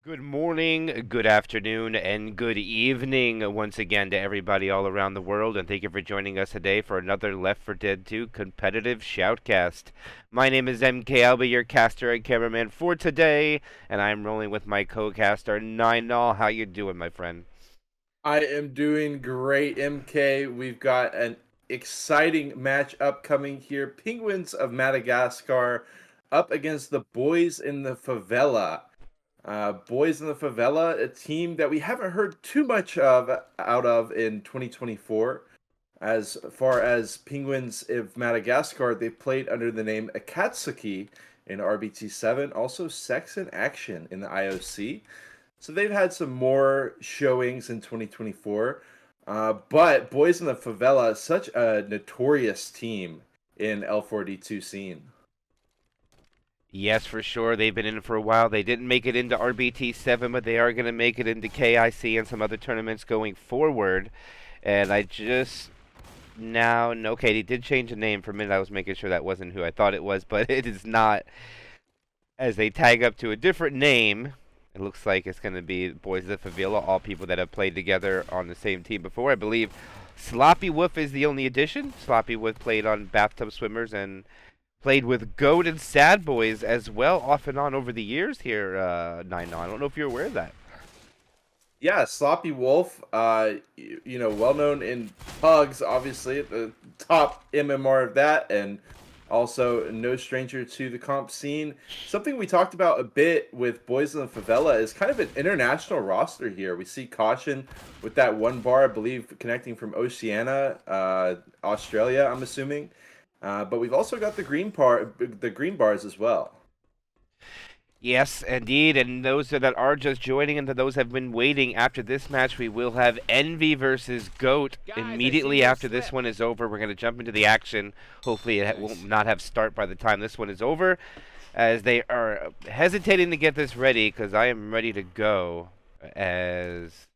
Good morning, good afternoon, and good evening once again to everybody all around the world, and thank you for joining us today for another Left 4 Dead 2 competitive shoutcast. My name is MK. I'll be your caster and cameraman for today, and I'm rolling with my co-caster Nine Null. How you doing, my friend? I am doing great, MK. We've got an exciting match upcoming here. Penguins of Madagascar up against the Boys in the Favela. Boys in the Favela, a team that we haven't heard too much of out of in 2024. As far as Penguins of Madagascar, they played under the name Akatsuki in RBT7, also Sex in Action in the IOC. So they've had some more showings in 2024. But Boys in the Favela is such a notorious team in L4D2 scene. Yes, for sure. They've been in for a while. They didn't make it into RBT7, but they are going to make it into KIC and some other tournaments going forward. And I just now, okay, he did change the name for a minute. I was making sure that wasn't who I thought it was, but it is not. As they tag up to a different name, it looks like it's going to be Boys of the Favela, all people that have played together on the same team before. I believe Sloppy Wolf is the only addition. Sloppy Wolf played on Bathtub Swimmers and played with Goat and Sad Boys as well, off and on over the years here, Nine. I don't know if you're aware of that. Yeah, Sloppy Wolf, well known in Pugs, obviously, the top MMR of that, and also no stranger to the comp scene. Something we talked about a bit with Boys in the Favela is kind of an international roster here. We see Caution with that one bar, I believe, connecting from Oceania, Australia, I'm assuming. But we've also got the green bars as well. Yes, indeed, and those that are just joining and those have been waiting after this match, we will have Envy versus Goat immediately after this one is over. We're going to jump into the action. Hopefully it will not have start by the time this one is over, as they are hesitating to get this ready because I am ready to go. As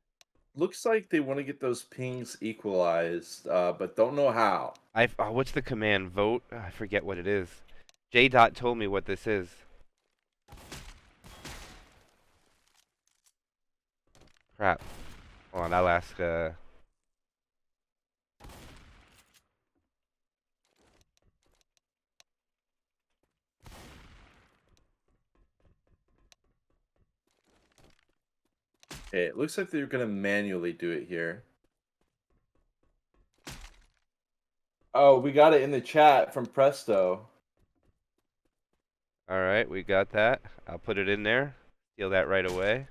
Looks like they want to get those pings equalized, but don't know how. what's the command? Vote? I forget what it is. J Dot told me what this is. Crap. Hold on, I'll ask. Okay, it looks like they're gonna manually do it here. Oh, we got it in the chat from Presto. All right, we got that. I'll put it in there. Steal that right away.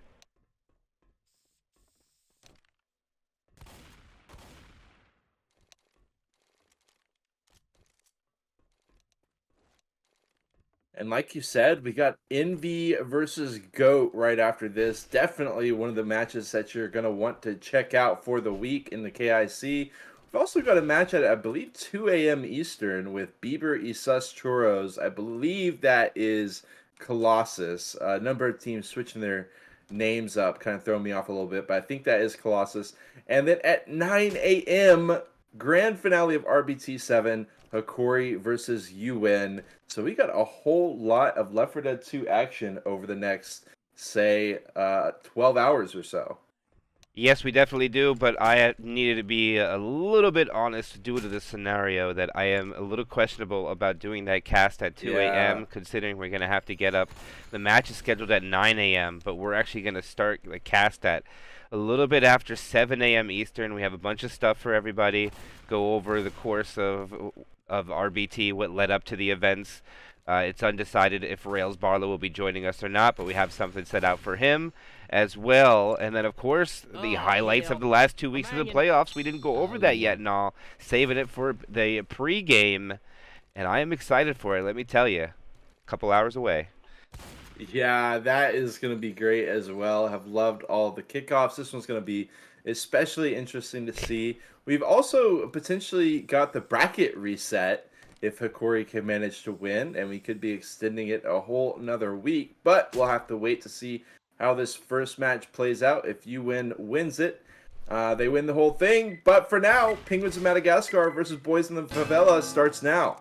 And like you said, we got Envy versus Goat right after this. Definitely one of the matches that you're going to want to check out for the week in the KIC. We've also got a match at, I believe, 2 a.m. Eastern with Bieber Isus Churros. I believe that is Colossus. A number of teams switching their names up, kind of throwing me off a little bit, but I think that is Colossus. And then at 9 a.m., grand finale of RBT 7, Hikori versus UN. So we got a whole lot of Left 4 Dead 2 action over the next, say, 12 hours or so. Yes, we definitely do, but I needed to be a little bit honest due to the scenario that I am a little questionable about doing that cast at 2 Yeah. a.m., considering we're going to have to get up. The match is scheduled at 9 a.m., but we're actually going to start the cast at a little bit after 7 a.m. Eastern. We have a bunch of stuff for everybody, go over the course of RBT, what led up to the events. It's undecided if Rails Barlow will be joining us or not, but we have something set out for him as well. And then, of course, the highlights of the last 2 weeks of the playoffs. We didn't go over that yet and all. Saving it for the pregame. And I am excited for it, let me tell you. A couple hours away. Yeah, that is going to be great as well. Have loved all the kickoffs. This one's going to be especially interesting to see. We've also potentially got the bracket reset if Hikori can manage to win, and we could be extending it a whole another week. But we'll have to wait to see how this first match plays out. If UN wins it, they win the whole thing. But for now, Penguins of Madagascar versus Boys in the Favela starts now.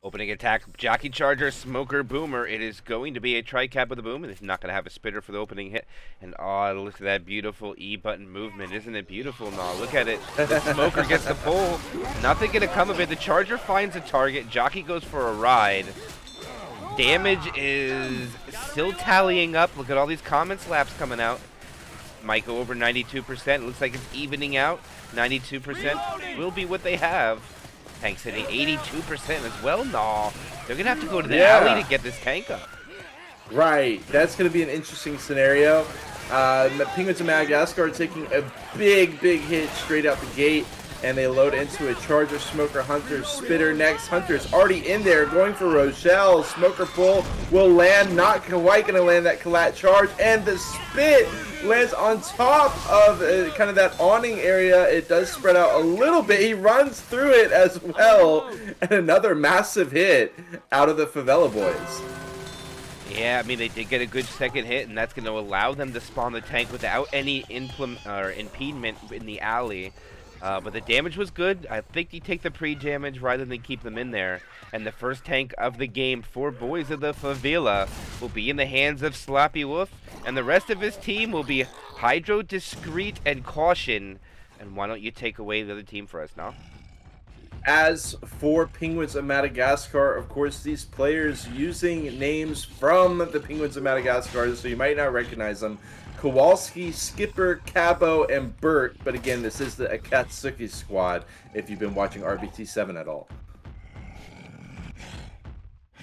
Opening attack, Jockey Charger, Smoker, Boomer. It is going to be a tri-cap with a boom, and it's not going to have a spitter for the opening hit. And oh, look at that beautiful E-button movement. Isn't it beautiful? No, look at it. The Smoker gets the pull. Nothing going to come of it. The Charger finds a target. Jockey goes for a ride. Damage is still tallying up. Look at all these common slaps coming out. Might go over 92%. Looks like it's evening out. 92% will be what they have. Tank's hitting 82% as well. No, they're going to have to go to the alley to get this tank up. Right. That's going to be an interesting scenario. The Penguins of Madagascar are taking a big hit straight out the gate, and they load into a Charger, Smoker, Hunter, Spitter. Next, Hunter's already in there, going for Rochelle. Smoker pull will land, not quite going to land that collat charge, and the spit lands on top of kind of that awning area. It does spread out a little bit. He runs through it as well, and another massive hit out of the Favela Boys. Yeah, I mean, they did get a good second hit, and that's going to allow them to spawn the tank without any impediment in the alley. But the damage was good. I think you take the pre-damage rather than keep them in there. And the first tank of the game for Boyz of the Favela will be in the hands of Sloppy Wolf. And the rest of his team will be Hydro, Discreet, and Caution. And why don't you take away the other team for us now? As for Penguins of Madagascar, of course, these players using names from the Penguins of Madagascar, so you might not recognize them. Kowalski, Skipper, Cabo, and Burt. But again, this is the Akatsuki squad, if you've been watching RBT7 at all.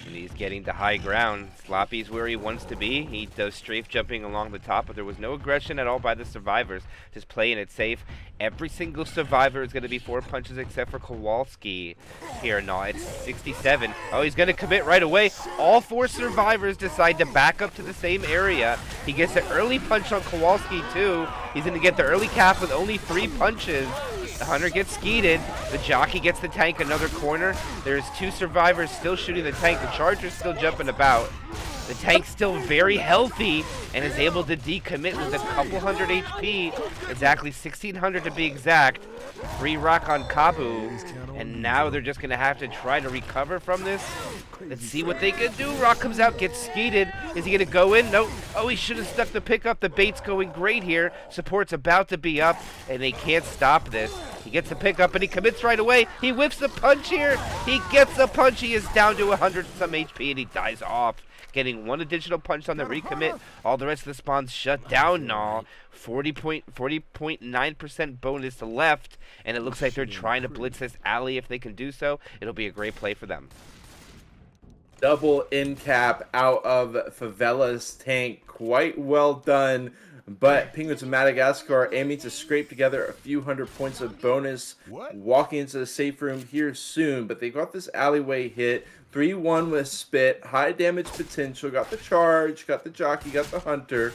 And he's getting to high ground. Sloppy's where he wants to be. He does strafe jumping along the top, but there was no aggression at all by the survivors. Just playing it safe. Every single survivor is going to be 4 punches except for Kowalski here. No, it's 67. Oh, he's going to commit right away. All 4 survivors decide to back up to the same area. He gets an early punch on Kowalski, too. He's going to get the early cap with only 3 punches. The Hunter gets skeeted. The Jockey gets the tank another corner. There's 2 survivors still shooting the tank. The Charger's still jumping about. The tank's still very healthy and is able to decommit with a couple hundred HP. Exactly 1,600 to be exact. 3 rock on Kabu. And now they're just going to have to try to recover from this. Let's see what they can do. Rock comes out, gets skeeted. Is he going to go in? Nope. Oh, he should have stuck the pickup. The bait's going great here. Support's about to be up, and they can't stop this. He gets the pickup, and he commits right away. He whiffs the punch here. He gets the punch. He is down to 100 some HP, and he dies off. Getting 1 additional punch on the recommit. All the rest of the spawns shut down now. 40.9% bonus left, and it looks like they're trying to blitz this alley. If they can do so, it'll be a great play for them. Double in cap out of Favela's tank. Quite well done. But Penguins of Madagascar aiming to scrape together a few hundred points of bonus. Walking into the safe room here soon. But they got this alleyway hit. 3-1 with Spit. High damage potential. Got the charge. Got the Jockey. Got the Hunter.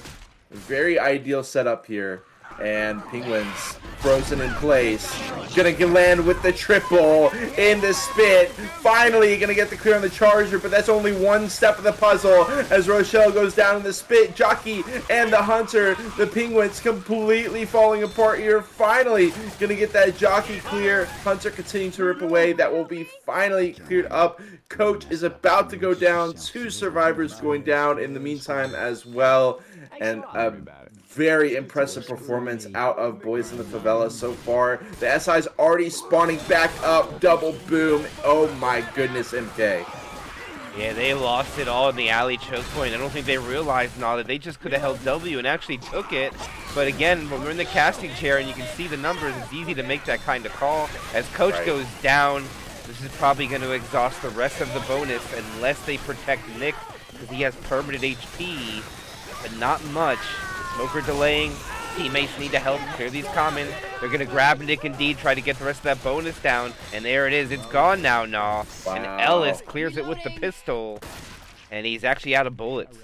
Very ideal setup here. And Penguins frozen in place. Gonna land with the triple in the Spit. Finally gonna get the clear on the Charger, but that's only one step of the puzzle as Rochelle goes down in the Spit. Jockey and the Hunter. The Penguins completely falling apart here. Finally gonna get that Jockey clear. Hunter continuing to rip away. That will be finally cleared up. Coach is about to go down. 2 survivors going down in the meantime as well. And very impressive performance out of Boyz in the Favela so far. The SI's already spawning back up. Double boom. Oh my goodness, MK. Yeah, they lost it all in the alley choke point. I don't think they realized now that they just could have held W and actually took it. But again, when we're in the casting chair and you can see the numbers, it's easy to make that kind of call. As Coach goes down, this is probably going to exhaust the rest of the bonus unless they protect Nick, because he has permanent HP, but not much. Smoker delaying. Teammates need to help clear these common. They're going to grab Nick and D, try to get the rest of that bonus down. And there it is. It's gone now, Nah. Wow. And Ellis clears it with the pistol. And he's actually out of bullets.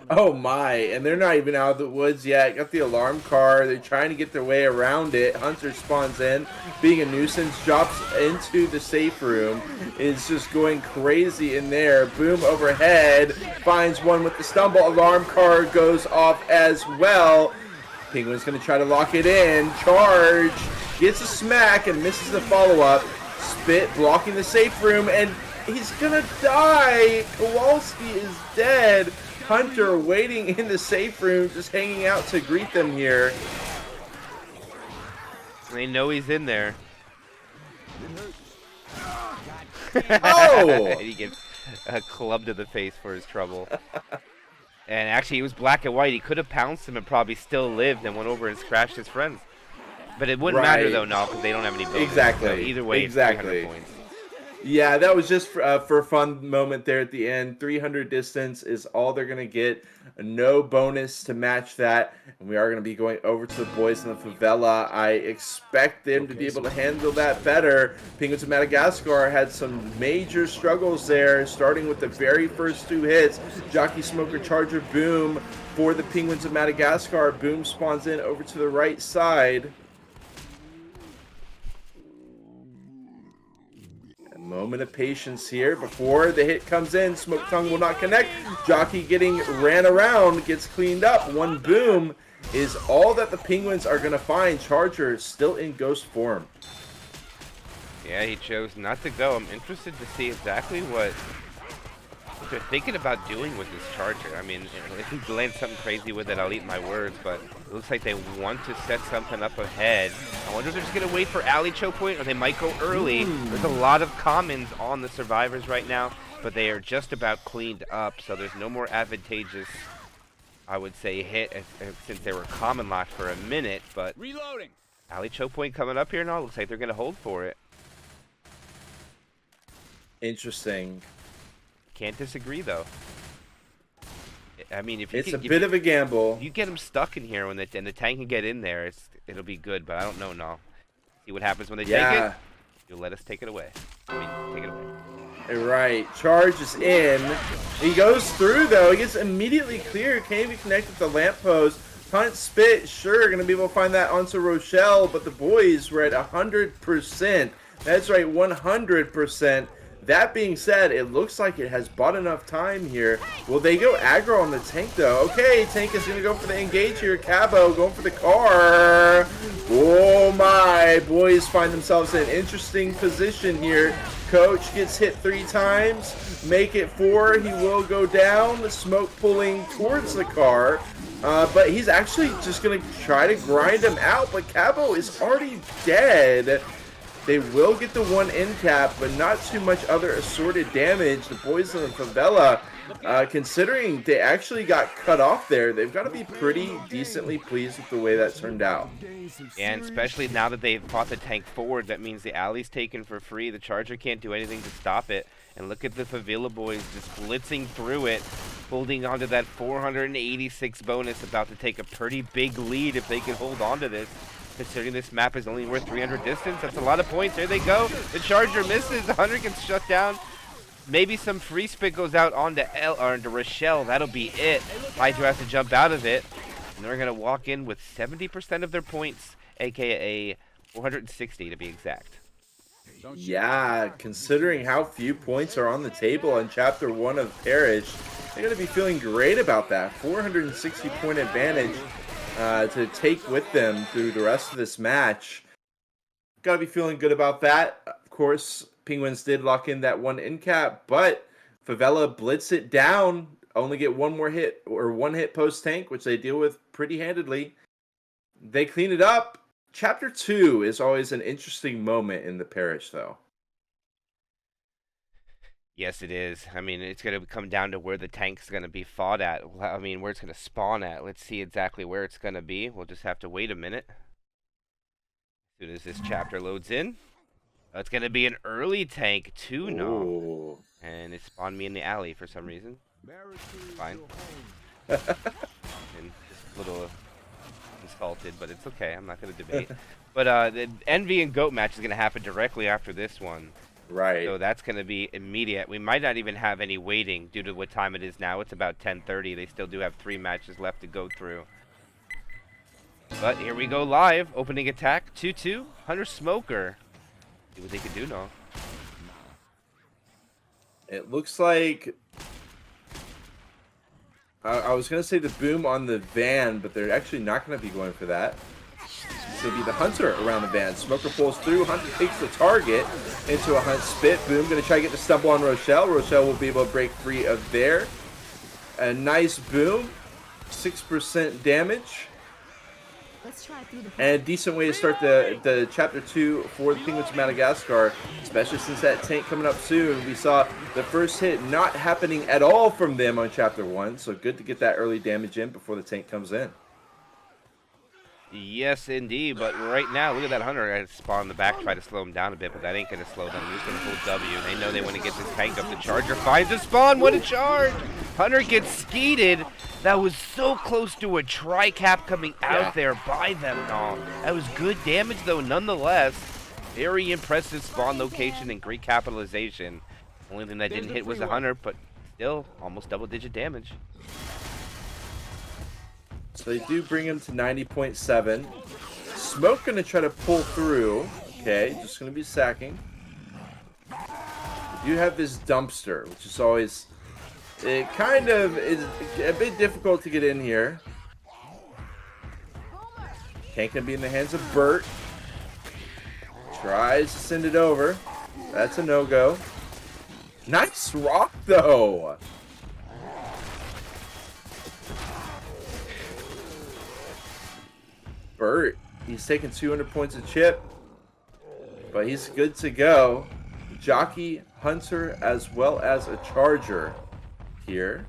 Oh my, and they're not even out of the woods yet. Got the alarm car. They're trying to get their way around it. Hunter spawns in, being a nuisance, drops into the safe room. Is just going crazy in there. Boom overhead. Finds one with the stumble. Alarm car goes off as well. Penguin's going to try to lock it in. Charge. Gets a smack and misses the follow-up. Spit blocking the safe room, and He's gonna die. Kowalski is dead. Hunter waiting in the safe room, just hanging out to greet them here. They know he's in there. Oh! He gets a club to the face for his trouble. And actually, he was black and white. He could have pounced him and probably still lived and went over and scratched his friends. But it wouldn't matter, though, no, because they don't have any bonus. Exactly. So either way, exactly. It's 300 points. Yeah, that was just for a fun moment there at the end. 300 distance is all they're going to get. No bonus to match that. And we are going to be going over to the Boyz in the favela. I expect them to be able to handle that better. Penguins of Madagascar had some major struggles there, starting with the very first 2 hits. Jockey, Smoker, Charger, Boom for the Penguins of Madagascar. Boom spawns in over to the right side. Moment of patience here before the hit comes in. Smoke Tongue will not connect. Jockey getting ran around, gets cleaned up. 1 boom is all that the Penguins are going to find. Charger is still in ghost form. Yeah, he chose not to go. I'm interested to see exactly what they're thinking about doing with this Charger. I mean, if he lands something crazy with it, I'll eat my words, but it looks like they want to set something up ahead. I wonder if they're just going to wait for alley choke point, or they might go early. There's a lot of commons on the survivors right now, but they are just about cleaned up, so there's no more advantageous, I would say, hit since they were common locked for a minute, but reloading. Alley choke point coming up here now. Looks like they're going to hold for it. Interesting. Can't disagree, though. I mean, if you it's a bit of a gamble. You get them stuck in here, and the tank can get in there, it'll be good. But I don't know, no. See what happens when they take it. You'll let us take it away. I mean, take it away. Right, charge is in. He goes through though. He gets immediately cleared. Can't even connect with the lamppost. Punt, spit, sure, gonna be able to find that onto Rochelle, but the Boyz were at 100%. That's right, 100%. That being said, it looks like it has bought enough time here. Will they go aggro on the tank, though? Okay, tank is going to go for the engage here. Cabo going for the car. Oh, my. Boyz find themselves in an interesting position here. Coach gets hit 3 times. Make it 4. He will go down. Smoke pulling towards the car. But he's actually just going to try to grind him out. But Cabo is already dead. They will get the 1 end cap, but not too much other assorted damage. The Boyz in the favela, considering they actually got cut off there, they've got to be pretty decently pleased with the way that turned out. And especially now that they've brought the tank forward, that means the alley's taken for free. The Charger can't do anything to stop it. And look at the favela Boyz just blitzing through it, holding on to that 486 bonus, about to take a pretty big lead if they can hold on to this. Considering this map is only worth 300 distance, that's a lot of points. There they go. The Charger misses. The Hunter gets shut down. Maybe some free spit goes out onto Rochelle. That'll be it. Hydro has to jump out of it. And they're going to walk in with 70% of their points, a.k.a. 460 to be exact. Yeah, considering how few points are on the table in Chapter 1 of Parish, they're going to be feeling great about that. 460-point advantage. To take with them through the rest of this match. Gotta be feeling good about that. Of course, Penguins did lock in that 1 end cap, but favela blitz it down, only get 1 more hit, or 1 hit post tank, which they deal with pretty handedly. They clean it up. Chapter 2 is always an interesting moment in the Parish, though. Yes, it is. I mean, it's going to come down to where the tank's going to be fought at. I mean, where it's going to spawn at. Let's see exactly where it's going to be. We'll just have to wait a minute. As soon as this chapter loads in. It's going to be an early tank, too, no. And it spawned me in the alley for some reason. Fine. And just a little insulted, but it's okay. I'm not going to debate. But the Envy and Goat match is going to happen directly after this one. Right. So that's going to be immediate. We might not even have any waiting due to what time it is now. It's about 10:30. They still do have 3 matches left to go through. But here we go live. Opening attack. 2-2. Hunter Smoker. See what they can do now. It looks like... I was going to say the boom on the van, but they're actually not going to be going for that. It's going to be the Hunter around the van. Smoker pulls through. Hunter takes the target into a Hunt spit. Boom, going to try to get the stumble on Rochelle. Rochelle will be able to break free of there. A nice boom. 6% damage. Let's try through the And a decent way to start the Chapter 2 for the Penguins of Madagascar, especially since that tank coming up soon. We saw the first hit not happening at all from them on Chapter 1, so good to get that early damage in before the tank comes in. Yes, indeed. But right now, look at that Hunter. I spawn in the back, try to slow him down a bit, but that ain't going to slow them. They're just going to hold W. They know they want to get this tank up. The Charger finds the spawn. What a charge! Hunter gets skeeted. That was so close to a tri-cap coming out there by them. No, that was good damage, though, nonetheless. Very impressive spawn location and great capitalization. Only thing that didn't hit was the Hunter, but still almost double-digit damage. So they do bring him to 90.7. Smoke going to try to pull through. Okay, just going to be sacking. You have this dumpster, which is always... It kind of is a bit difficult to get in here. Tank can be in the hands of Bert. Tries to send it over. That's a no-go. Nice rock, though. Bert, he's taking 200 points of chip, but he's good to go. Jockey, Hunter, as well as a Charger here.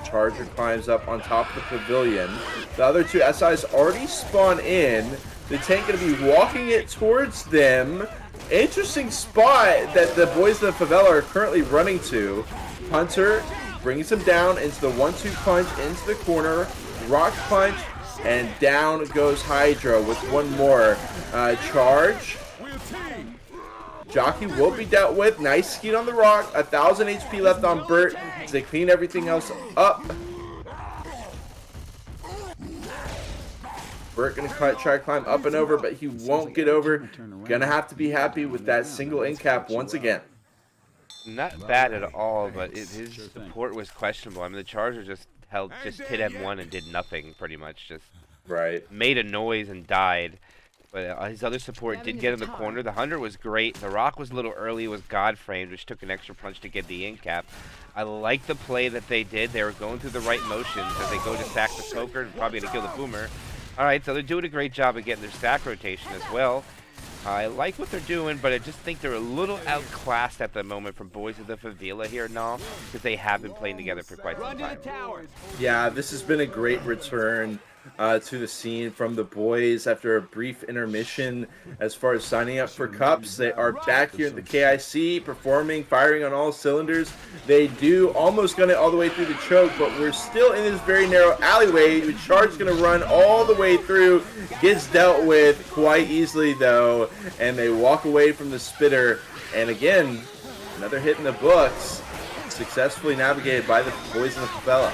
Charger climbs up on top of the pavilion. The other two SIs already spawn in. The tank going to be walking it towards them. Interesting spot that the boys of the favela are currently running to. Hunter brings him down into the 1-2 punch into the corner. Rock punch, and down goes Hydra with one more charge. Jockey will be dealt with. Nice skeet on the rock. 1,000 HP left on Bert as they clean everything else up. Bert gonna try to climb up and over, but he won't get over. Gonna have to be happy with that single end cap once again. Not bad at all, but his support was questionable. I mean, the Charger just hit M1 and did nothing, pretty much. Just made a noise and died. But his other support did get in the corner. The Hunter was great. The Rock was a little early. It was God framed, which took an extra punch to get the in cap. I like the play that they did. They were going through the right motions as they go to sack the Smoker and probably going to kill the Boomer. All right, so they're doing a great job of getting their sack rotation as well. I like what they're doing, but I just think they're a little outclassed at the moment from Boyz of the Favela here now, because they have been playing together for quite some time. Yeah, this has been a great return to the scene from the boys after a brief intermission as far as signing up for cups. They are back here at the KIC, performing, firing on all cylinders. They do almost gun it all the way through the choke, but we're still in this very narrow alleyway. The Charge's going to run all the way through, gets dealt with quite easily though, and they walk away from the spitter. And again, another hit in the books, successfully navigated by the boys in the favela.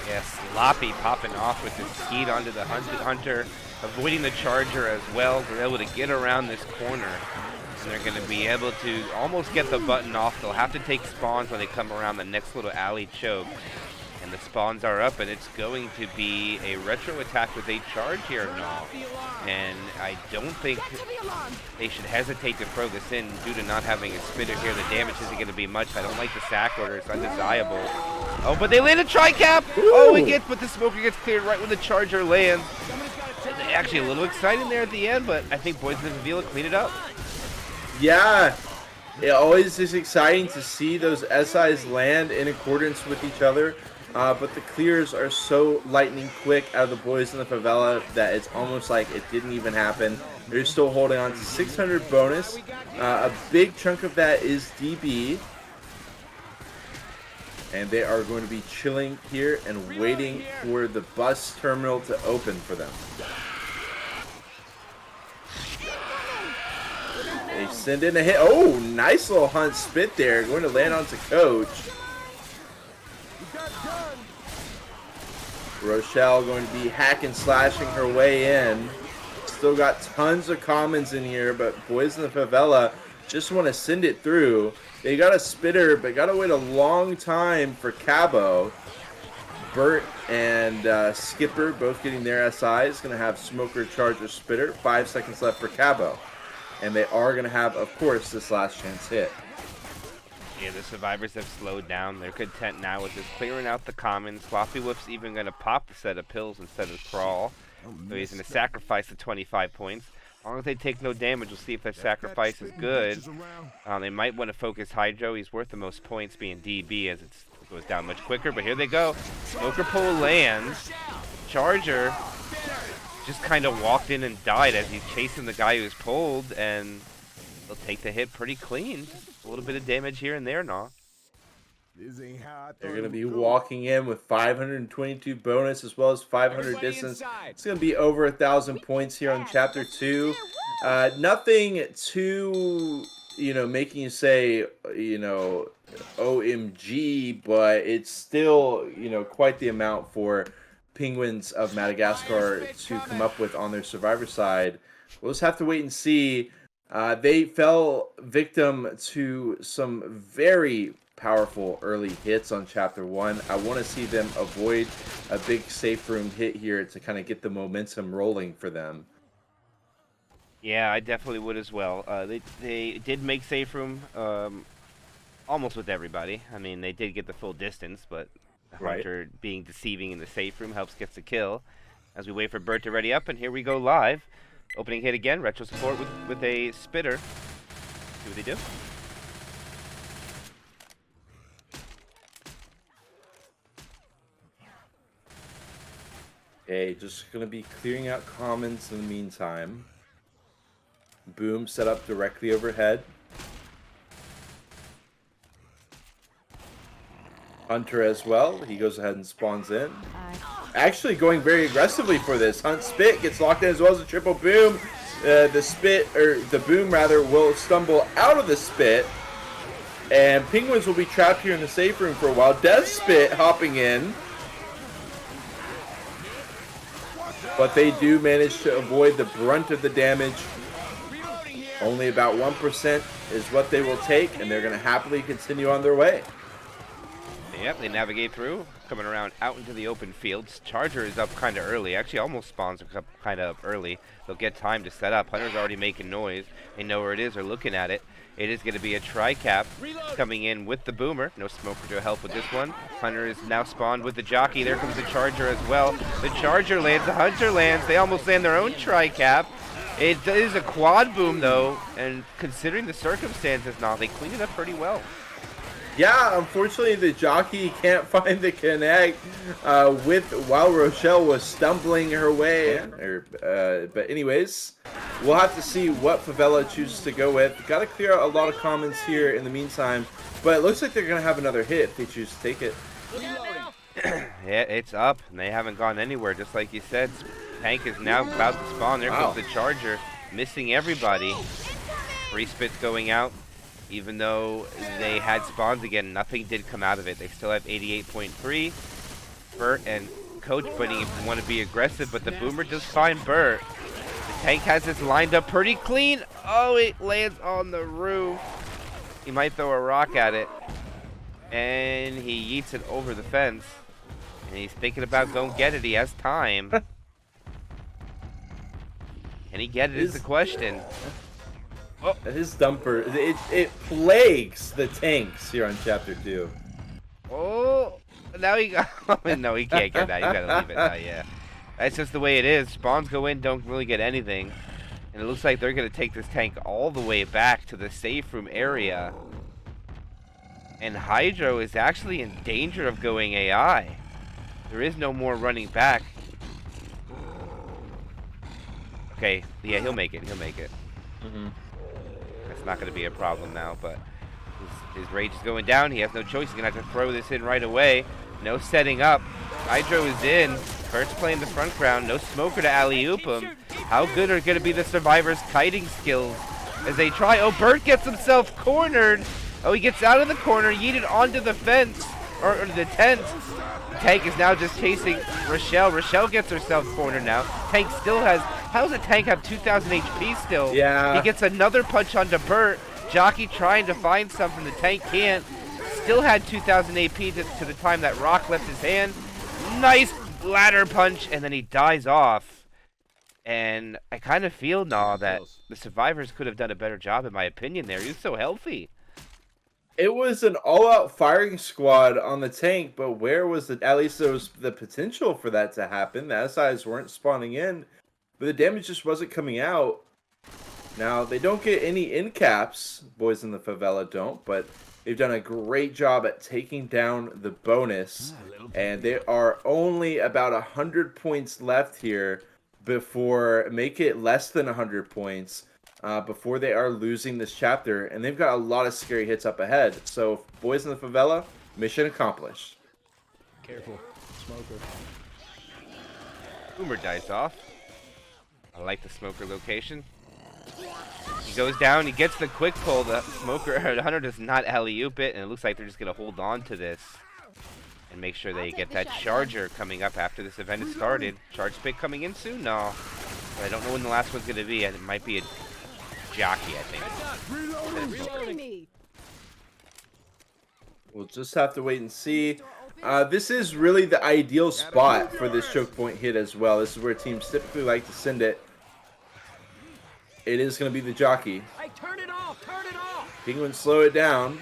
Yeah, Sloppy popping off with the skeet onto the Hunter, avoiding the Charger as well. They're able to get around this corner, and they're going to be able to almost get the button off. They'll have to take spawns when they come around the next little alley choke. And the spawns are up, and it's going to be a retro attack with a charge here now. And I don't think they should hesitate to throw this in due to not having a spitter here. The damage isn't going to be much. I don't like the sack order. It's undesirable. Oh, but they land a tri-cap. Oh, but the Smoker gets cleared right when the Charger lands. Actually, a little exciting there at the end, but I think Boyz of the Favela cleaned it up. Yeah, it always is exciting to see those SIs land in accordance with each other. But the clears are so lightning quick out of the boys in the favela that it's almost like it didn't even happen. They're still holding on to 600 bonus. A big chunk of that is DB. And they are going to be chilling here and waiting for the bus terminal to open for them. They send in a hit. Oh, nice little Hunt spit there. Going to land onto Coach. Rochelle going to be hack and slashing her way in. Still got tons of commons in here, but Boyz in the Favela just want to send it through. They got a spitter, but got to wait a long time for Cabo. Bert and Skipper both getting their SIs. Going to have Smoker, Charger, Spitter. 5 seconds left for Cabo. And they are going to have, of course, this last chance hit. Yeah, the survivors have slowed down. They're content now with just clearing out the commons. Floppy Wolf's even going to pop the set of pills instead of crawl. So he's going to sacrifice the 25 points. As long as they take no damage, we'll see if that sacrifice is good. They might want to focus Hydro. He's worth the most points being DB as it goes down much quicker. But here they go. Smoker pull lands. Charger just kind of walked in and died as he's chasing the guy who's pulled. And they'll take the hit pretty clean. Just a little bit of damage here and there, nah. They're going to be walking in with 522 bonus as well as 500 distance. It's going to be over 1,000 points here on Chapter 2. Nothing too, making you say, OMG, but it's still, quite the amount for Penguins of Madagascar to come up with on their survivor side. We'll just have to wait and see. They fell victim to some very powerful early hits on Chapter 1. I want to see them avoid a big safe room hit here to kind of get the momentum rolling for them. Yeah, I definitely would as well. They did make safe room almost with everybody. I mean, they did get the full distance, but Hunter being deceiving in the safe room helps get the kill. As we wait for Bert to ready up, and here we go live. Opening hit again, retro support with a spitter. See what they do. Okay, just going to be clearing out commons in the meantime. Boom set up directly overhead. Hunter as well. He goes ahead and spawns in. Actually going very aggressively for this. Hunt Spit gets locked in as well as a triple boom. The boom rather will stumble out of the spit. And Penguins will be trapped here in the safe room for a while. Death Spit hopping in. But they do manage to avoid the brunt of the damage. Only about 1% is what they will take, and they're going to happily continue on their way. Yep, they navigate through, coming around out into the open fields. Charger is up kind of early. Actually, almost spawns up kind of up early. They'll get time to set up. Hunter's already making noise. They know where it is. They're looking at it. It is going to be a tri-cap coming in with the boomer. No Smoker to help with this one. Hunter is now spawned with the jockey. There comes the Charger as well. The Charger lands. The Hunter lands. They almost land their own tri-cap. It is a quad boom, though, and considering the circumstances now, they cleaned it up pretty well. Yeah, unfortunately, the jockey can't find the connect while Rochelle was stumbling her way. But anyways, we'll have to see what Favela chooses to go with. Got to clear out a lot of comments here in the meantime, but it looks like they're going to have another hit if they choose to take it. Yeah, it's up, and they haven't gone anywhere, just like you said. Tank is now about to spawn. There comes the Charger, missing everybody. Free Spit's going out. Even though they had spawns again, nothing did come out of it. They still have 88.3. Bert and Coach Bunny want to be aggressive, but the Boomer does find Bert. The Tank has this lined up pretty clean. Oh, it lands on the roof. He might throw a rock at it. And he yeets it over the fence. And he's thinking about going get it. He has time. Can he get it is the question. Oh. His dumper, it plagues the tanks here on Chapter 2. Oh, now he got... no, he can't get that. You gotta leave it now, yeah. That's just the way it is. Spawns go in, don't really get anything. And it looks like they're gonna take this tank all the way back to the safe room area. And Hydro is actually in danger of going AI. There is no more running back. Okay, yeah, he'll make it. He'll make it. That's not going to be a problem now, but his rage is going down. He has no choice. He's going to have to throw this in right away. No setting up. Hydro is in. Bert's playing the front ground. No Smoker to alley-oop him. How good are going to be the Survivors' kiting skills as they try? Oh, Bert gets himself cornered. Oh, he gets out of the corner, yeeted onto the fence, or the tent. Tank is now just chasing Rochelle. Rochelle gets herself cornered now. Tank still has... How does the Tank have 2,000 HP still? Yeah. He gets another punch onto Bert. Jockey trying to find something. The Tank can't. Still had 2,000 AP to the time that rock left his hand. Nice ladder punch, and then he dies off. And I kind of feel now that the survivors could have done a better job, in my opinion. There, he was so healthy. It was an all-out firing squad on the tank, but where was the? At least there was the potential for that to happen. The SIs weren't spawning in, but the damage just wasn't coming out. Now they don't get any end caps. Boys in the favela don't, but they've done a great job at taking down the bonus, and there are only about 100 points left here before make it less than 100 points. Before they are losing this chapter, and they've got a lot of scary hits up ahead. So, Boys in the Favela, mission accomplished. Careful, smoker. Boomer dies off. I like the smoker location. He goes down, he gets the quick pull. The smoker, the hunter does not alley-oop it, and it looks like they're just going to hold on to this and make sure they get that charger coming up after this event has started. Charge pick coming in soon? No. But I don't know when the last one's going to be. It might be a jockey, I think. Reloading me. We'll just have to wait and see. This is really the ideal spot for this choke point hit as well. This is where teams typically like to send it. It is going to be the jockey. Hey, turn it off! Turn it off! Penguins slow it down.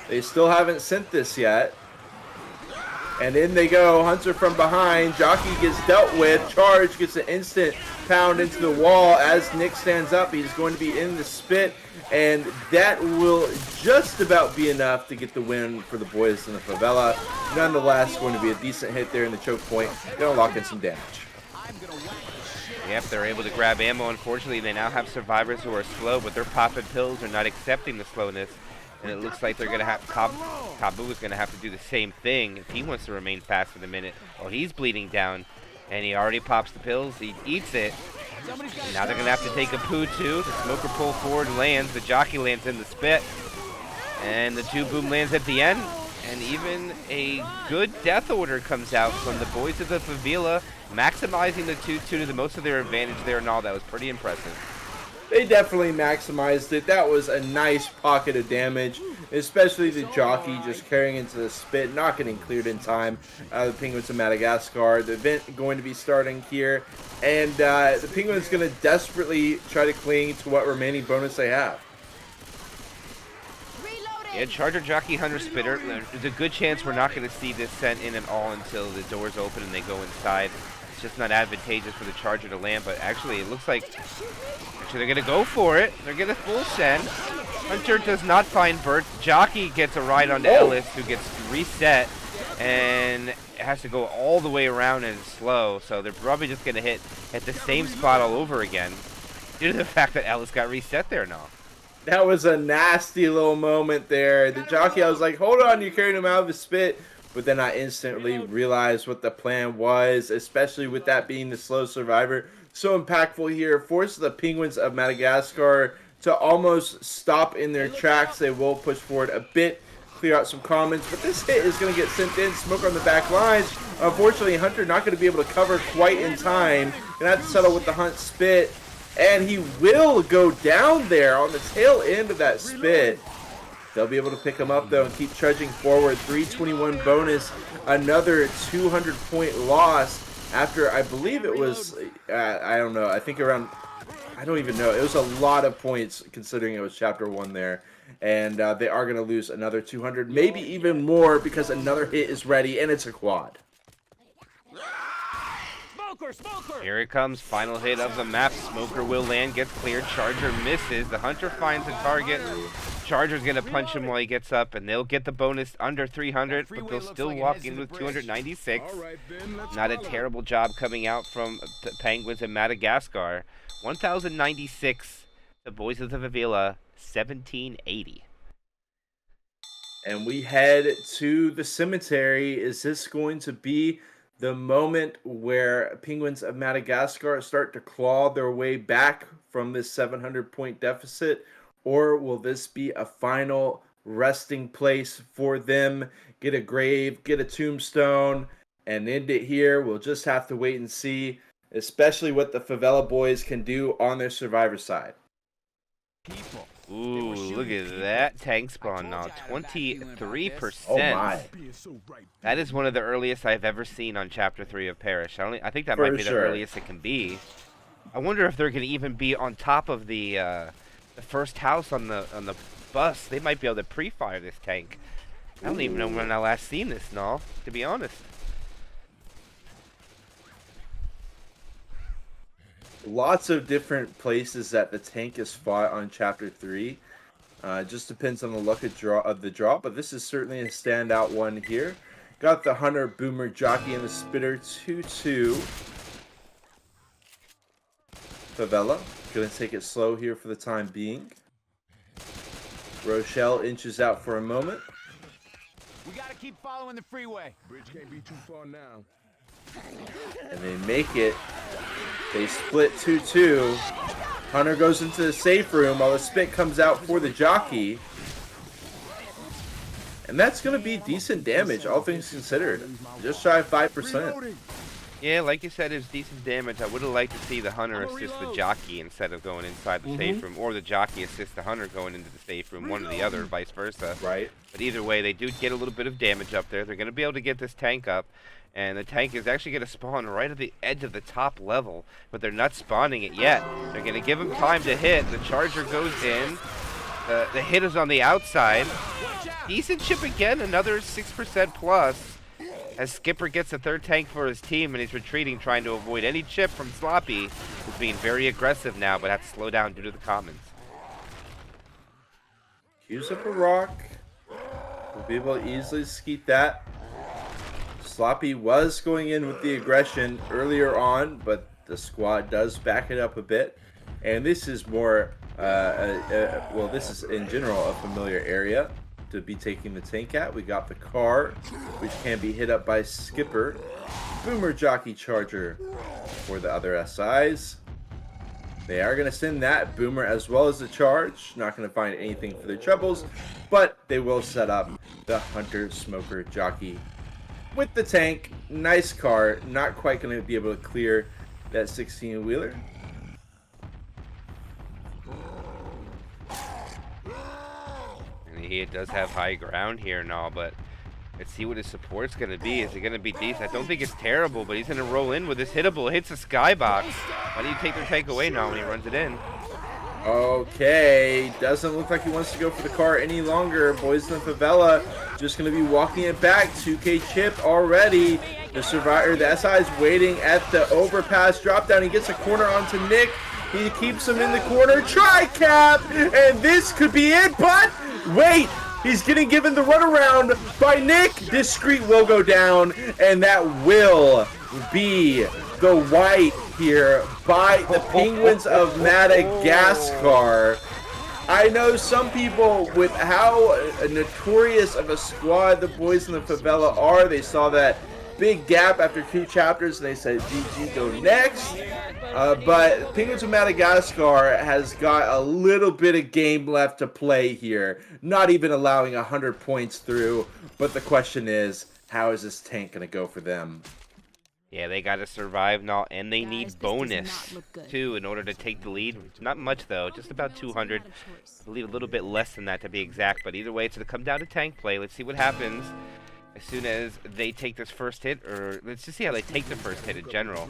They still haven't sent this yet. And in they go. Hunter from behind. Jockey gets dealt with. Charge gets an instant pound into the wall as Nick stands up. He's going to be in the spit. And that will just about be enough to get the win for the Boys in the Favela. Nonetheless, going to be a decent hit there in the choke point. Going to lock in some damage. Yep, they're able to grab ammo. Unfortunately, they now have survivors who are slow, but their popping pills are not accepting the slowness. And it looks like they're going to have Kabu is going to have to do the same thing if he wants to remain fast for the minute. Well, he's bleeding down, and he already pops the pills. He eats it. And now they're going to have to take a poo too. The smoker pull forward lands. The jockey lands in the spit. And the two boom lands at the end. And even a good death order comes out from the Boys of the Favela, maximizing the 2-2 to the most of their advantage there and all. That was pretty impressive. They definitely maximized it. That was a nice pocket of damage, especially the jockey just carrying into the spit, not getting cleared in time. The Penguins of Madagascar. The event going to be starting here, and the Penguins going to desperately try to cling to what remaining bonus they have. Yeah, Charger, Jockey, Hunter, Spitter. There's a good chance we're not going to see this sent in at all until the doors open and they go inside. It's just not advantageous for the Charger to land, but actually it looks like they're going to go for it. They're going to full send. Hunter does not find Bert. Jockey gets a ride onto Ellis, who gets reset and has to go all the way around and slow. So they're probably just going to hit at the same spot all over again due to the fact that Ellis got reset there now. That was a nasty little moment there. The jockey, I was like, hold on, you're carrying him out of the spit. But then I instantly realized what the plan was, especially with that being the slow survivor. So impactful here. Forces the Penguins of Madagascar to almost stop in their tracks. They will push forward a bit, clear out some commons. But this hit is going to get sent in. Smoke on the back lines. Unfortunately, Hunter not going to be able to cover quite in time. Going to have to settle with the Hunt spit. And he will go down there on the tail end of that spit. They'll be able to pick him up, though, and keep trudging forward. 321 bonus, another 200-point loss after, I believe it was, I don't know, I think around, I don't even know. It was a lot of points considering it was Chapter 1 there. And they are going to lose another 200, maybe even more, because another hit is ready, and it's a quad. Here it comes, final hit of the map. Smoker will land, gets cleared. Charger misses. The Hunter finds a target. Charger's going to punch him while he gets up, and they'll get the bonus under 300, but they'll still walk in with 296. Not a terrible job coming out from the Penguins in Madagascar. 1,096. The Boys of the Favela, 1,780. And we head to the cemetery. Is this going to be the moment where Penguins of Madagascar start to claw their way back from this 700-point deficit? Or will this be a final resting place for them? Get a grave, get a tombstone, and end it here? We'll just have to wait and see, especially what the Favela Boys can do on their survivor side. People, Ooh, look at that tank spawn now. 23%. Oh my. That is one of the earliest I've ever seen on Chapter 3 of Parish. I think that For might be sure. the earliest it can be. I wonder if they're going to even be on top of the first house on the bus. They might be able to pre-fire this tank. I don't even know when I last seen this, no, to be honest. Lots of different places that the tank is fought on Chapter 3. Just depends on the luck of the draw, but this is certainly a standout one here. Got the Hunter, Boomer, Jockey, and the Spitter 2-2. Favela, gonna take it slow here for the time being. Rochelle inches out for a moment. We gotta keep following the freeway. Bridge can't be too far now. And they make it. They split 2-2. Hunter goes into the safe room while the spit comes out for the Jockey. And that's going to be decent damage, all things considered. Just shy of 5%. Yeah, like you said, it's decent damage. I would have liked to see the Hunter assist the Jockey instead of going inside the safe room, or the Jockey assist the Hunter going into the safe room, one or the other, vice versa. Right. But either way, they do get a little bit of damage up there. They're going to be able to get this tank up, and the tank is actually going to spawn right at the edge of the top level, but they're not spawning it yet. They're going to give him time to hit. The charger goes in. The hit is on the outside. Decent chip again, another 6% plus. As Skipper gets a third tank for his team and he's retreating, trying to avoid any chip from Sloppy, who's being very aggressive now, but has to slow down due to the commons. Use up a rock. We'll be able to easily skeet that. Sloppy was going in with the aggression earlier on, but the squad does back it up a bit. And this is more, well, this is in general a familiar area to be taking the tank at. We got the car, which can be hit up by Skipper. Boomer, Jockey, Charger for the other SIs. They are going to send that Boomer as well as the charge. Not going to find anything for their troubles, but they will set up the Hunter, Smoker, Jockey with the tank. Nice car. Not quite going to be able to clear that 16-wheeler. He does have high ground here and all, but let's see what his support's going to be. Is it going to be decent? I don't think it's terrible, but he's going to roll in with this hittable. Hits the skybox. Why do you take the tank away now when he runs it in? Okay, doesn't look like he wants to go for the car any longer. Boyz in the Favela just going to be walking it back. 2K chip already. The survivor, the SI is waiting at the overpass drop down. He gets a corner onto Nick. He keeps him in the corner. Tri-cap! And this could be it, but wait! He's getting given the runaround by Nick. Discreet will go down, and that will be the white here by the Penguins of Madagascar. I know some people, with how notorious of a squad the Boyz in the Favela are, they saw that big gap after 2 chapters, and they said, GG, go next. But Penguins of Madagascar has got a little bit of game left to play here. Not even allowing 100 points through. But the question is, how is this tank going to go for them? Yeah, they got to survive now, and they Guys, need this does bonus, not look good. too, in order to take the lead. Not much, though. Just about 200. Not a choice. I believe a little bit less than that, to be exact. But either way, it's going to come down to tank play. Let's see what happens as soon as they take this first hit, or let's just see how they take the first hit in general.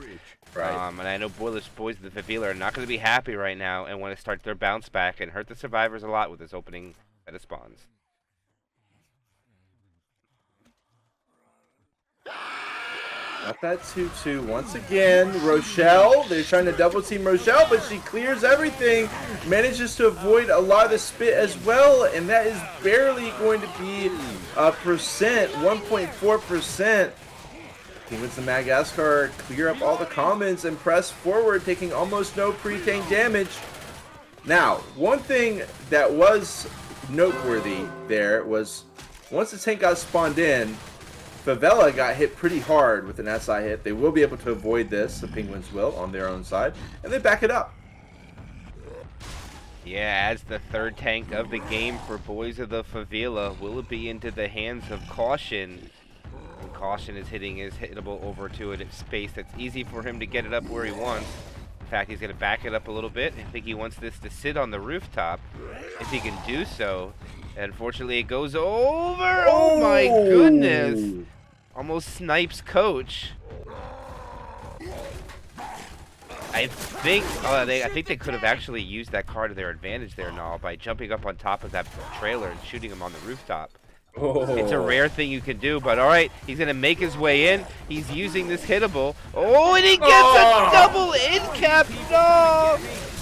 Right. And I know Boyz in the Favela are not going to be happy right now and want to start their bounce back and hurt the survivors a lot with this opening set of spawns. Got that 2-2 once again. Rochelle, they're trying to double team Rochelle, but she clears everything. Manages to avoid a lot of the spit as well, and that is barely going to be a percent, 1.4%. Penguins of Madagascar clear up all the commons and press forward, taking almost no pre-tank damage. Now, one thing that was noteworthy there was once the tank got spawned in, Favela got hit pretty hard with an SI hit. They will be able to avoid this, the Penguins will, on their own side, and they back it up. Yeah, as the third tank of the game for Boyz of the Favela, will it be into the hands of Caution? And Caution is hitting his hittable over to a space that's easy for him to get it up where he wants. fact, he's going to back it up a little bit. I think he wants this to sit on the rooftop, if he can do so. Unfortunately, it goes over. Oh my goodness! Almost snipes coach. I think they could have actually used that car to their advantage there, Nall, by jumping up on top of that trailer and shooting him on the rooftop. Oh. It's a rare thing you can do, but all right, he's going to make his way in. He's using this hittable. Oh, and he gets a double in cap. No!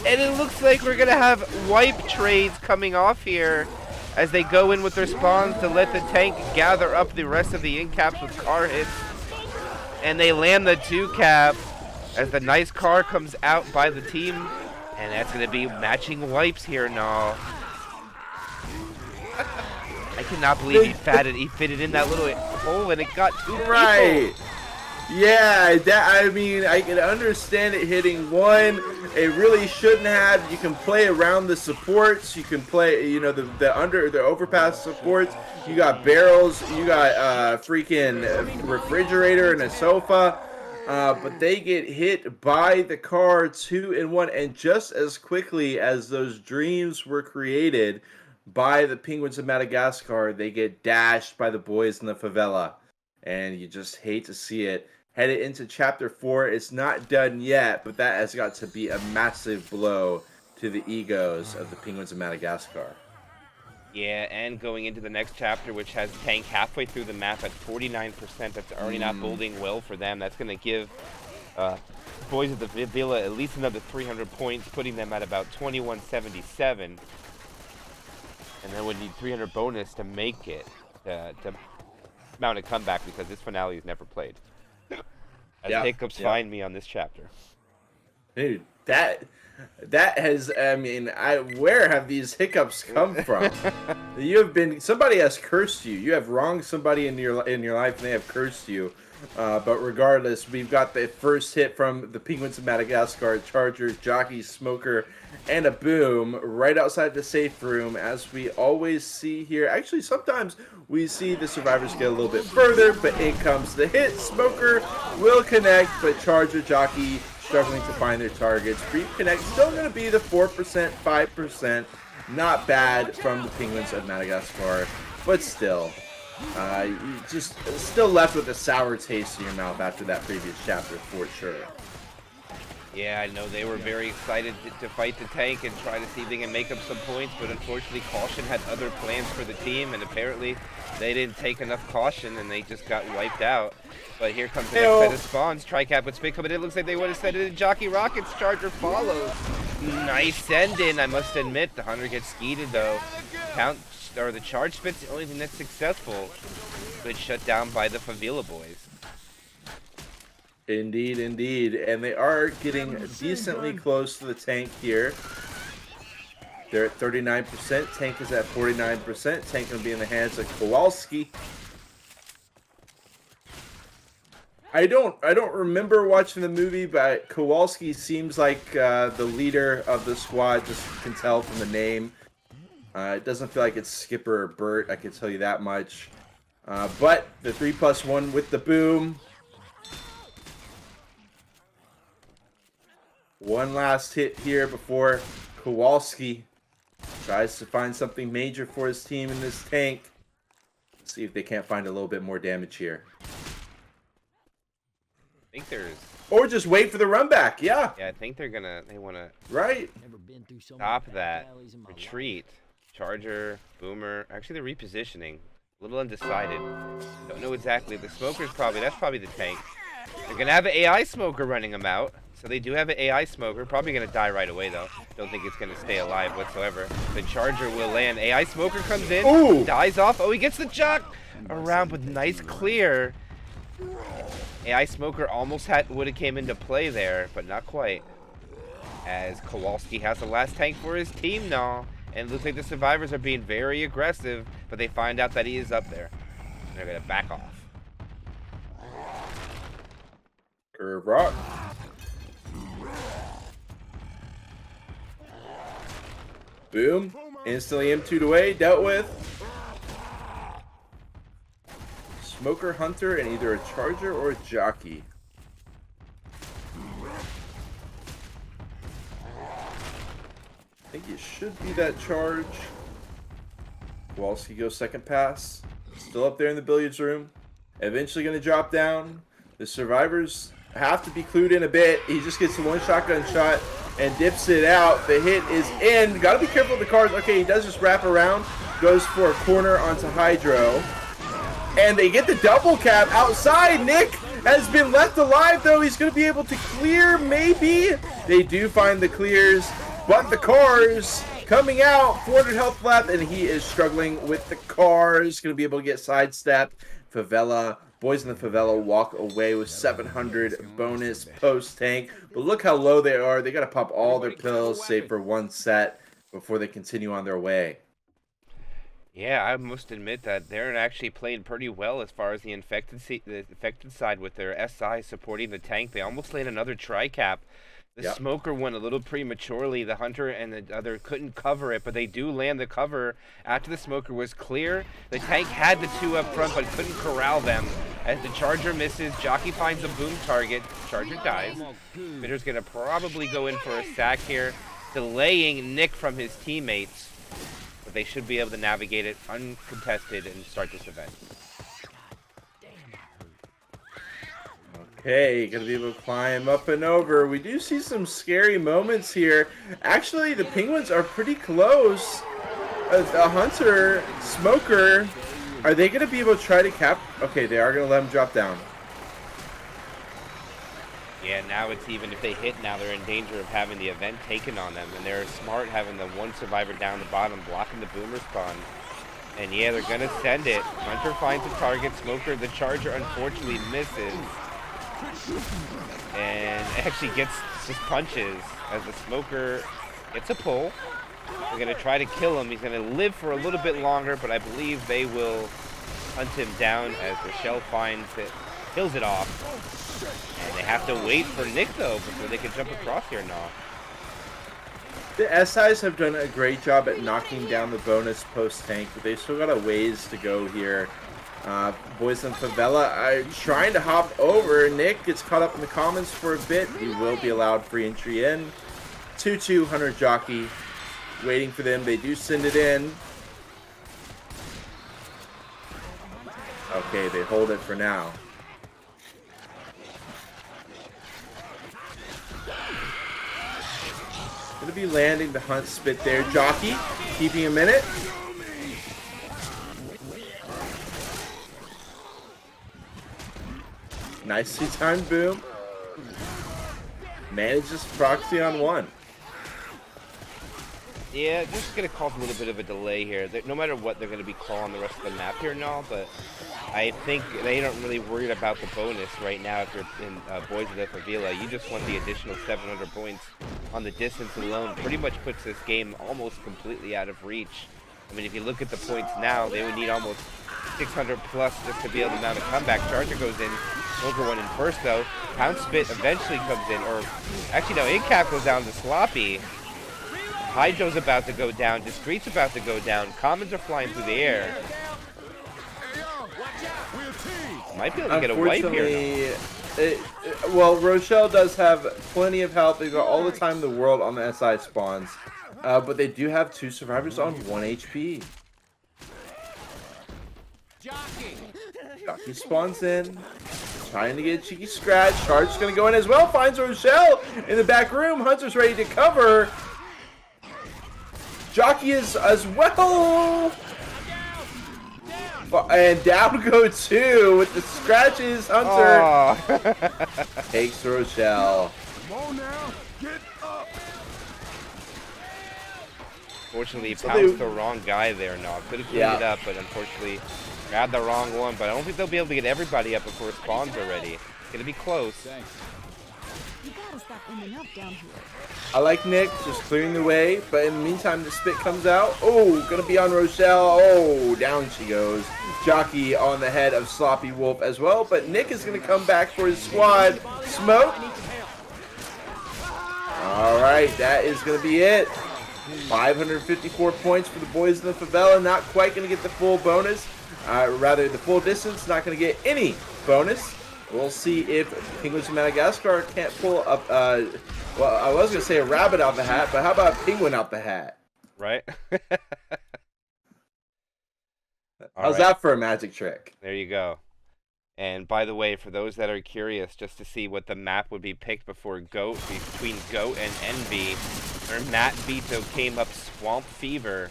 And it looks like we're going to have wipe trades coming off here as they go in with their spawns to let the tank gather up the rest of the in caps with car hits. And they land the 2 cap as the nice car comes out by the team. And that's going to be matching wipes here, Nall. I cannot believe he fitted in that little hole and it got 2 people. Right. Yeah, I mean, I can understand it hitting 1. It really shouldn't have. You can play around the supports. You can play, you know, the overpass supports. You got barrels. You got freaking refrigerator and a sofa. But they get hit by the car 2 in 1, and just as quickly as those dreams were created by the Penguins of Madagascar, they get dashed by the boys in the favela. And you just hate to see it. Headed into Chapter 4. It's not done yet, but that has got to be a massive blow to the egos of the Penguins of Madagascar. Yeah, and going into the next chapter, which has tank halfway through the map at 49%. That's already not boding well for them. That's going to give Boyz of the favela at least another 300 points, putting them at about 2177. And then would need 300 bonus to make it, to mount a comeback, because this finale is never played. As hiccups find me on this chapter. Dude, that has, I mean, where have these hiccups come from? You have been, somebody has cursed you. You have wronged somebody in your life and they have cursed you. But regardless, we've got the first hit from the Penguins of Madagascar, Charger, Jockey, Smoker, and a Boom right outside the safe room, as we always see here. Actually, sometimes we see the survivors get a little bit further, but in comes the hit. Smoker will connect, but Charger, Jockey struggling to find their targets. Brief connect, still going to be the 4%, 5%. Not bad from the Penguins of Madagascar, but still. You just still left with a sour taste in your mouth after that previous chapter, for sure. Yeah, I know they were very excited to fight the tank and try to see if they can make up some points, but unfortunately Caution had other plans for the team, and apparently they didn't take enough caution and they just got wiped out. But here comes the next set of spawns. Tricap with spin coming in. It looks like they would have sent it in. Jockey Rockets. Charger follows. Nice send in, I must admit. The Hunter gets skeeted though. The charge spit's the only thing that's successful. But shut down by the favela boys. Indeed, indeed. And they are getting decently close to the tank here. They're at 39%. Tank is at 49%. Tank going to be in the hands of Kowalski. I don't remember watching the movie, but Kowalski seems like the leader of the squad. Just can tell from the name. It doesn't feel like it's Skipper or Bert, I can tell you that much. But the 3+1 with the Boom. One last hit here before Kowalski tries to find something major for his team in this tank. Let's see if they can't find a little bit more damage here. I think there's... Or just wait for the run back, yeah. Yeah, I think they want to right. stop that retreat. Charger, Boomer, actually they're repositioning. A little undecided. Don't know exactly. The Smoker's that's probably the tank. They're going to have an AI Smoker running them out. So they do have an AI Smoker. Probably going to die right away, though. Don't think it's going to stay alive whatsoever. The Charger will land. AI Smoker comes in. Ooh. Dies off. Oh, he gets the jock around with nice clear. AI Smoker almost would have came into play there, but not quite. As Kowalski has the last tank for his team now. And it looks like the survivors are being very aggressive, but they find out that he is up there. They're going to back off. Curve rock. Boom. Instantly M2'd away. Dealt with. Smoker, Hunter, and either a Charger or a Jockey. think it should be that charge. Kowalski goes second pass. Still up there in the billiards room. Eventually going to drop down. The survivors have to be clued in a bit. He just gets the one shotgun shot and dips it out. The hit is in. Got to be careful with the cards. Okay, he does just wrap around. Goes for a corner onto Hydro. And they get the double cap outside. Nick has been left alive, though. He's going to be able to clear, maybe. They do find the clears, but the cars coming out. 400 health left, and he is struggling with the cars. Going to be able to get sidestepped. Favela, Boyz in the Favela walk away with 700 bonus post-tank. But look how low they are. They got to pop all their pills, save for one set, before they continue on their way. Yeah, I must admit that they're actually playing pretty well as far as the infected side with their SI supporting the tank. They almost laid another tri-cap. The smoker went a little prematurely. The hunter and the other couldn't cover it, but they do land the cover after the smoker was clear. The tank had the two up front, but couldn't corral them. As the charger misses, Jockey finds a boom target. Charger dies. Bitter's going to probably go in for a sack here, delaying Nick from his teammates. But they should be able to navigate it uncontested and start this event. Okay, gonna be able to climb up and over. We do see some scary moments here. Actually, the Penguins are pretty close. The hunter, smoker, are they gonna be able to try to cap? Okay, they are gonna let him drop down. Yeah, now it's even if they hit now, they're in danger of having the event taken on them. And they're smart having the one survivor down the bottom, blocking the boomer spawn. And yeah, they're going to send it. Hunter finds the target. Smoker, the charger, unfortunately misses. And actually gets just punches as the smoker gets a pull. They're going to try to kill him. He's going to live for a little bit longer, but I believe they will hunt him down as Rochelle finds it, kills it off. And they have to wait for Nick, though, before they can jump across here now. The SIs have done a great job at knocking down the bonus post-tank, but they've still got a ways to go here. Boyz in Favela are trying to hop over. Nick gets caught up in the commons for a bit. He will be allowed free entry in. 2-2 Hunter Jockey waiting for them. They do send it in. Okay, they hold it for now. Going to be landing the hunt spit there. Jockey keeping a minute. Nicely timed boom. Manages proxy on one. Yeah, this is going to cause a little bit of a delay here. No matter what, they're going to be calling the rest of the map here now, but I think they don't really worry about the bonus right now if you're in Boyz in the Favela. You just want the additional 700 points on the distance alone. Pretty much puts this game almost completely out of reach. I mean, if you look at the points now, they would need almost 600 plus just to be able to mount a comeback. Charger goes in. Smoker went in first, though. Pound Spit eventually comes in, or actually, no, Incap goes down to Sloppy. Hydro's about to go down. Discreet's about to go down. Commons are flying through the air. Might be able to get a wipe here. Well, Rochelle does have plenty of health. They've got all the time in the world on the SI spawns. But they do have 2 survivors on 1 HP. Jockey spawns in. Trying to get a cheeky scratch. Charge's going to go in as well. Finds Rochelle in the back room. Hunter's ready to cover. Jockey is as well. And down go 2 with the scratches. Hunter takes Rochelle. Come on now, get up. Fortunately, he pounced the wrong guy there. No, could have cleaned it up, but unfortunately, grabbed the wrong one. But I don't think they'll be able to get everybody up before spawns are ready. It's gonna be close. You gotta stop ending up down here. I like Nick just clearing the way, but in the meantime, the spit comes out. Oh, gonna be on Rochelle. Oh, down she goes. Jockey on the head of Sloppy Wolf as well, but Nick is gonna come back for his squad. Smoke. All right, that is gonna be it. 554 points for the Boyz in the Favela. Not quite gonna get the full bonus. Rather, the full distance. Not gonna get any bonus. We'll see if Pinguinos of Madagascar can't pull up Well, I was gonna say a rabbit out the hat, but how about a penguin out the hat? Right? How's that for a magic trick? There you go. And by the way, for those that are curious, just to see what the map would be picked before GOAT, between GOAT and Envy, or Matt Vito came up Swamp Fever.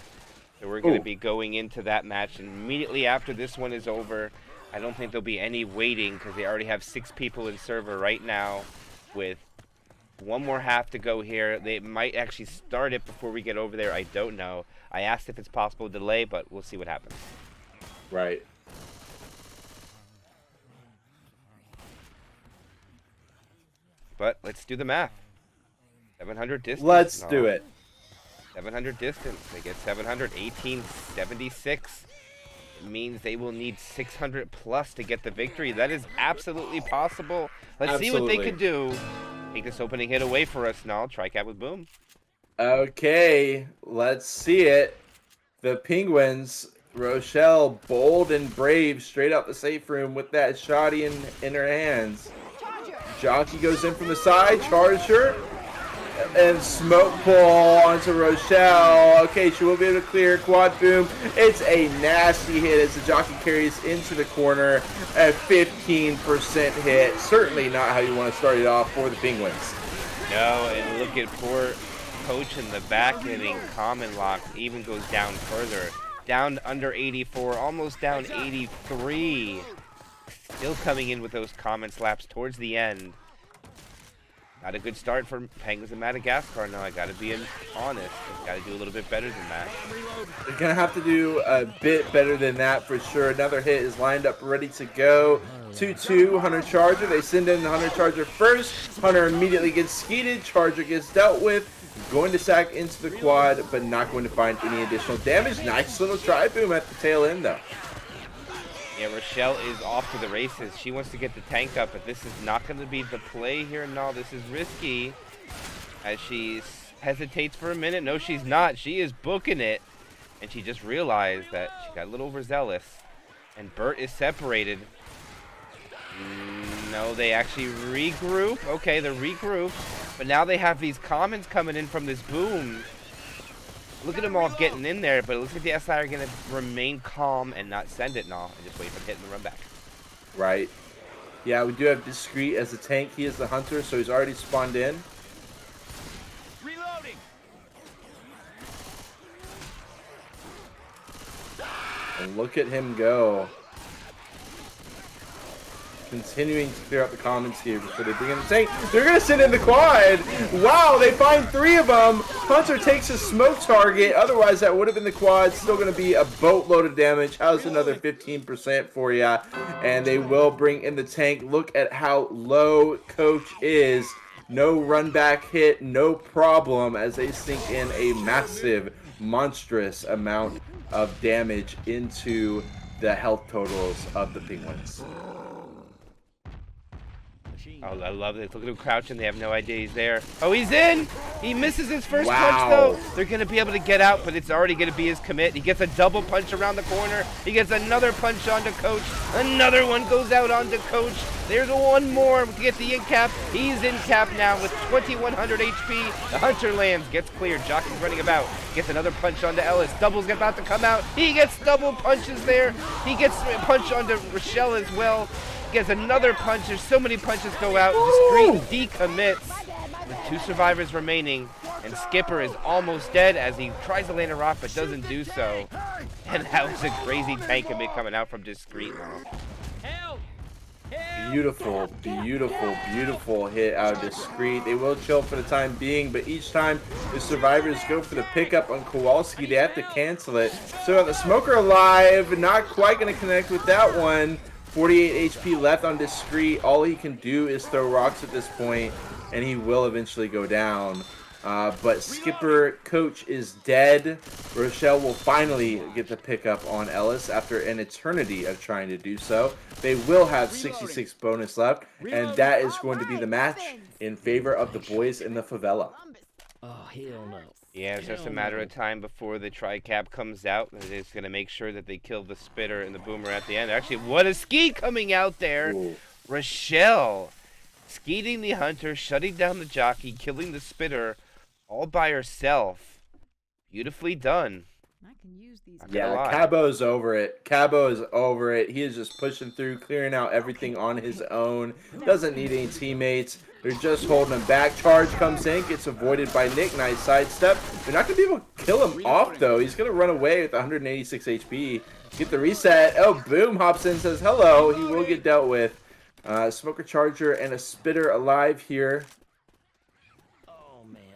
So we're going to be going into that match, and immediately after this one is over, I don't think there'll be any waiting, because they already have 6 people in server right now, with one more half to go here. They might actually start it before we get over there. I don't know. I asked if it's possible to delay, but we'll see what happens. Right. But let's do the math. 700 distance. Let's do it. 700 distance. They get 700. 1876. It means they will need 600 plus to get the victory. That is absolutely possible. Let's see what they can do. Take this opening hit away for us now. Tri-cap with Boom. Okay, let's see it. The Penguins, Rochelle, bold and brave, straight out the safe room with that shotty in her hands. Jockey goes in from the side, Charger, and smoke pull onto Rochelle. Okay, she will be able to clear. Quad Boom. It's a nasty hit as the Jockey carries into the corner. A 15% hit. Certainly not how you want to start it off for the Penguins. No, and look at poor Coach in the back hitting common lock. Even goes down further. Down under 84, almost down 83. Still coming in with those common slaps towards the end. Not a good start for Penguins in Madagascar. No, I gotta be honest. Gotta do a little bit better than that. They're gonna have to do a bit better than that for sure. Another hit is lined up, ready to go. 2-2, Hunter Charger. They send in the Hunter Charger first. Hunter immediately gets skeeted. Charger gets dealt with. Going to sack into the quad, but not going to find any additional damage. Nice little tri-boom at the tail end, though. Yeah, Rochelle is off to the races. She wants to get the tank up, but this is not going to be the play here. No, this is risky. As she hesitates for a minute. No, she's not. She is booking it. And she just realized that she got a little overzealous. And Bert is separated. No, they actually regroup. Okay, they're regrouped. But now they have these commons coming in from this boom. Look at them all getting in there, but it looks like the SI are going to remain calm and not send it now. And just wait for the hit and the run back. Right. Yeah, we do have Discreet as the tank. He is the hunter, so he's already spawned in. Reloading. And look at him go. Continuing to clear out the commons here before they bring in the tank. They're going to send in the quad. Wow, they find 3 of them. Hunter takes a smoke target. Otherwise, that would have been the quad. Still going to be a boatload of damage. How's another 15% for you? And they will bring in the tank. Look at how low Coach is. No run back hit, no problem, as they sink in a massive, monstrous amount of damage into the health totals of the Penguins. Oh, I love it. Look at him crouching. They have no idea he's there. Oh, he's in! He misses his first punch, though. They're going to be able to get out, but it's already going to be his commit. He gets a double punch around the corner. He gets another punch onto Coach. Another one goes out onto Coach. There's one more to get the in-cap. He's in-cap now with 2,100 HP. The Hunter lands, gets cleared. Jockey's running about. Gets another punch onto Ellis. Double's about to come out. He gets double punches there. He gets a punch onto Rochelle as well. Gets another punch. There's so many punches go out. Discreet decommits. With 2 survivors remaining, and Skipper is almost dead as he tries to land a rock but doesn't do so. And that was a crazy tank commit coming out from Discreet now. Beautiful, beautiful, beautiful hit out of Discreet. They will chill for the time being, but each time the survivors go for the pickup on Kowalski, they have to cancel it. So the Smoker alive, not quite going to connect with that one. 48 HP left on Discreet. All he can do is throw rocks at this point, and he will eventually go down. But Skipper Coach is dead. Rochelle will finally get the pickup on Ellis after an eternity of trying to do so. They will have 66 bonus left, and that is going to be the match in favor of the Boyz in the favela. Oh, hell no. Yeah, it's just a matter of time before the tri-cap comes out. They're just going to make sure that they kill the spitter and the boomer at the end. Actually, what a ski coming out there. Ooh. Rochelle skeeting the hunter, shutting down the jockey, killing the spitter, all by herself. Beautifully done. I can use these. Not gonna Yeah, lie. Cabo's over it. Cabo is over it. He is just pushing through, clearing out everything on his own. Doesn't need any teammates. They're just holding him back. Charge comes in, gets avoided by Nick. Nice sidestep. They're not going to be able to kill him off, though. He's going to run away with 186 HP. Get the reset. Oh, Boom hops in, says hello. He will get dealt with. Smoker Charger and a Spitter alive here.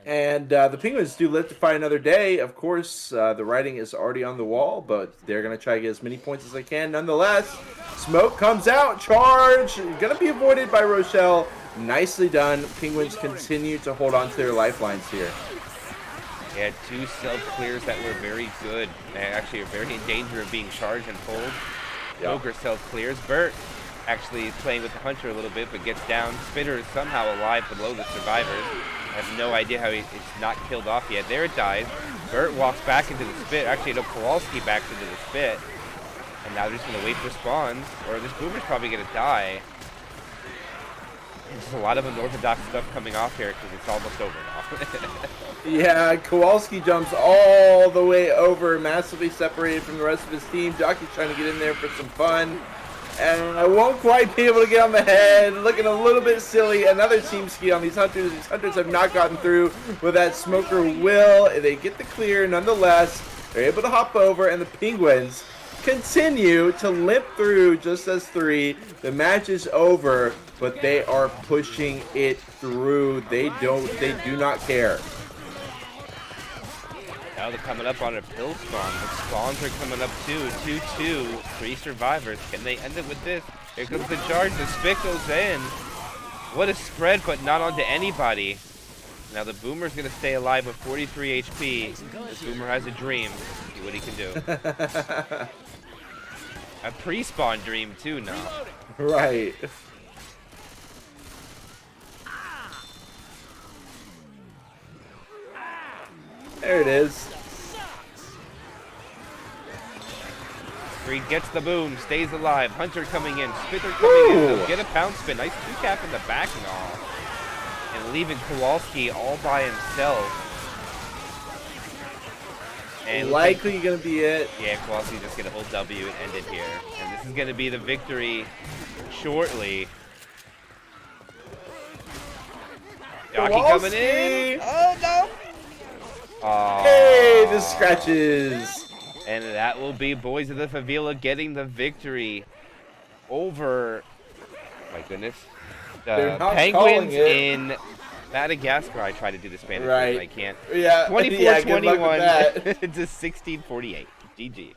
And the Penguins do live to fight another day. Of course, the writing is already on the wall, but they're going to try to get as many points as they can. Nonetheless, Smoke comes out. Charge. Going to be avoided by Rochelle. Nicely done. Penguins continue to hold on to their lifelines here. They had 2 self-clears that were very good. They actually are very in danger of being charged and pulled. Smoker self-clears. Bert actually is playing with the hunter a little bit, but gets down. Spitter is somehow alive below the survivors. I have no idea how it's not killed off yet. There it dies. Bert walks back into the spit. Actually, no, Kowalski backs into the spit. And now they're just going to wait for spawns. Or this boomer's probably going to die. There's a lot of unorthodox stuff coming off here because it's almost over now. Yeah, Kowalski jumps all the way over, massively separated from the rest of his team. Jockey's trying to get in there for some fun. And I won't quite be able to get on the head. Looking a little bit silly. Another team ski on these hunters. These hunters have not gotten through with that Smoker will. They get the clear nonetheless. They're able to hop over, and the Penguins continue to limp through just as 3. The match is over, but they are pushing it through. They do not care. Now they're coming up on a pill spawn. The spawns are coming up too. 2-2. 3 survivors. Can they end it with this? Here comes the charge. The spit goes in. What a spread, but not onto anybody. Now the Boomer's going to stay alive with 43 HP. This Boomer has a dream. See what he can do. A pre-spawn dream too now. Right. There it is. Creed gets the boom, stays alive. Hunter coming in, Spitter coming in. They'll get a pound spin. Nice 2-cap in the back and all. And leaving Kowalski all by himself. And Likely going to be it. yeah, Kowalski just get a whole W and end it here. And this is going to be the victory shortly. Jockey coming in. Oh, no. Aw. Hey, the scratches. And that will be Boyz of the Favela getting the victory over, my goodness, They're the not Penguins calling it. in Madagascar. I tried to do the Spanish, Right. but I can't. Yeah. 24-21 Yeah, good luck with that. to 16-48. GG.